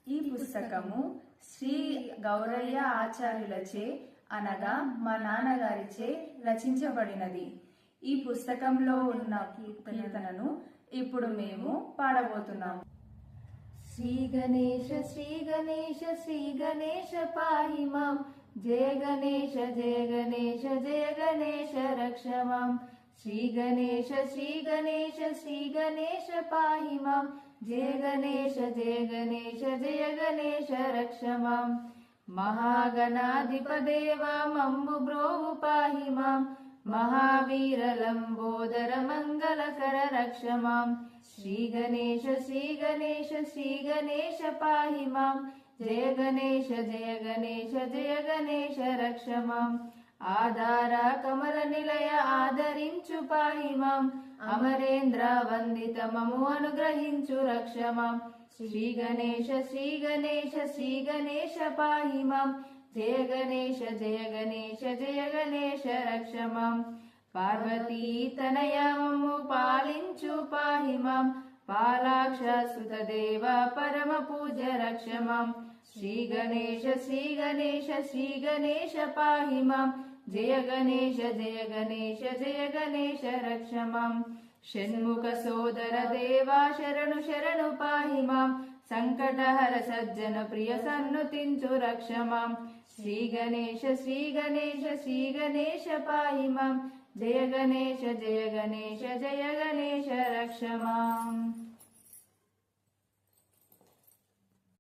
ఈ పుస్తకము శ్రీ గౌరయ్య ఆచార్యులచే అనగా మా నాన్నగారిచే రచించబడినది. ఈ పుస్తకంలో ఉన్న కీర్తనను ఇప్పుడు మేము పాడబోతున్నాము. శ్రీ గణేశ శ్రీ గణేశ శ్రీ గణేశ పాహి మాం, జయ గణేశ జయ గణేశ జయ గణేశ రక్ష మాం. శ్రీ గణేశ శ్రీ గణేశ శ్రీ గణేశ పాహి మాం, జయ గణేశ జయ గణేశ జయ గణేశ రక్ష మాం. మహాగణాధిపదేవా మమ్ము బ్రోవు పాహి మాం, మహావీర లంబోదర మంగళకర రక్ష మాం. శ్రీ గణేశ శ్రీ గణేశ శ్రీ గణేశ పాహి మాం, జయ గణేశ జయ గణేశ జయ గణేశ రక్ష మాం. ఆధార కమల నిలయ ఆదరించు పాహి మాం, అమరేంద్ర వందిత మము అనుగ్రహించు రక్ష మాం. శ్రీ గణేశ శ్రీ గణేశ శ్రీ గణేశ పాహి మాం, జయ గణేశ జయ గణేశ జయ గణేశ రక్ష మాం. పార్వతీ తనయ మమ్ము పాలించు పాహి మాం, పాలాక్ష సుత దేవ పరమ పూజ రక్ష మాం. శ్రీ గణేశ శ్రీ గణేశ శ్రీ గణేశ పాహి మాం, జయ గణేశ జయ గణేశ జయ గణేశ రక్ష మాం. షణ్ముఖ సోదర దేవా శరణు శరణు పాహి మాం, సంకటహర సజ్జన ప్రియ సన్నుతించు రక్ష మాం. శ్రీ గణేశ శ్రీ గణేశ శ్రీ గణేశ పాహి మాం, జయ గణేశ జయ గణేశ జయ గణేశ రక్ష మాం.